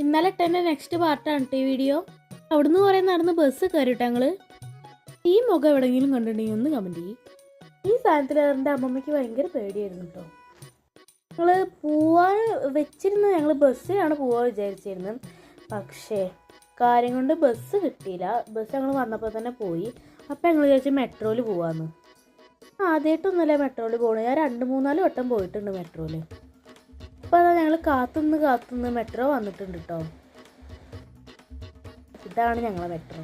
ഇന്നലെ ഇട്ടതിൻ്റെ നെക്സ്റ്റ് പാർട്ടാണ് കേട്ടോ ഈ വീഡിയോ. അവിടുന്ന് കുറേ നടന്ന് ബസ് കയറിട്ടോ ഞങ്ങൾ. ഈ മുഖം എവിടെയെങ്കിലും കണ്ടിട്ടുണ്ടെങ്കിൽ ഒന്ന് കമൻറ്റ് ചെയ്യും. ഈ സാധനത്തിൽ എൻ്റെ അമ്മമ്മയ്ക്ക് ഭയങ്കര പേടിയായിരുന്നു കേട്ടോ. ഞങ്ങൾ പോവാൻ വെച്ചിരുന്നത് ഞങ്ങൾ ബസ്സിലാണ് പോവാൻ വിചാരിച്ചിരുന്നത്. പക്ഷേ കാര്യം കൊണ്ട് ബസ് കിട്ടിയില്ല. ബസ് ഞങ്ങൾ വന്നപ്പോൾ തന്നെ പോയി. അപ്പോൾ ഞങ്ങൾ വിചാരിച്ചു മെട്രോയിൽ പോവാമെന്ന്. ആദ്യമായിട്ടൊന്നുമല്ല മെട്രോയിൽ പോകണം. ഞാൻ 2-3-4 വട്ടം പോയിട്ടുണ്ട് മെട്രോയിൽ. അപ്പോൾ അതാ ഞങ്ങൾ കാത്തുനിന്ന് മെട്രോ വന്നിട്ടുണ്ട് കേട്ടോ. ഇതാണ് ഞങ്ങളെ മെട്രോ.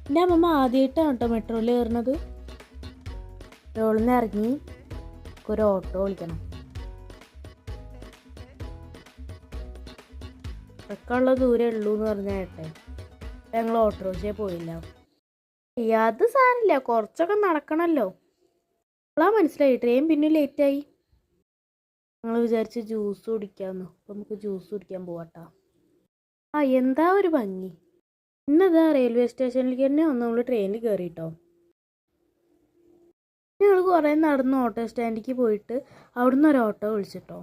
എൻ്റെ അമ്മമ്മ ആദ്യമായിട്ടാണ് കേട്ടോ മെട്രോയിൽ കയറുന്നത്. മെട്രോയിൽ നിന്ന് ഇറങ്ങി ഒരു ഓട്ടോ വിളിക്കണം. അതൊക്കെയുള്ള ദൂരേ ഉള്ളൂ എന്ന് പറഞ്ഞാൽ കേട്ടെ. ഞങ്ങൾ ഓട്ടോറിക്ഷയിൽ പോയില്ല. അത് സാരമില്ല, കുറച്ചൊക്കെ നടക്കണമല്ലോ. അപ്പോഴാ മനസ്സിലായി ട്രെയിൻ പിന്നെ ലേറ്റായി. ഞങ്ങൾ വിചാരിച്ച് ജ്യൂസ് കുടിക്കാമെന്ന്. അപ്പോൾ നമുക്ക് ജ്യൂസ് കുടിക്കാൻ പോവാട്ടോ. എന്താ ഒരു ഭംഗി. ഇന്നതാ റെയിൽവേ സ്റ്റേഷനിലേക്ക് തന്നെ നമ്മൾ ട്രെയിനിൽ കയറിയിട്ടോ. ഞങ്ങൾ കുറേ നടന്ന് ഓട്ടോ സ്റ്റാൻഡിലേക്ക് പോയിട്ട് അവിടുന്ന് ഒരു ഓട്ടോ വിളിച്ചിട്ടോ.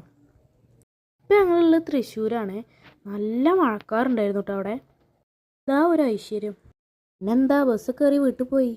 ഇപ്പം ഞങ്ങളുള്ളത് തൃശ്ശൂരാണ്. നല്ല മഴക്കാറുണ്ടായിരുന്നു കേട്ടോ അവിടെ. ഇതാ ഒരു ഐശ്വര്യം. പിന്നെന്താ ബസ് കയറി വീട്ടിൽ പോയി.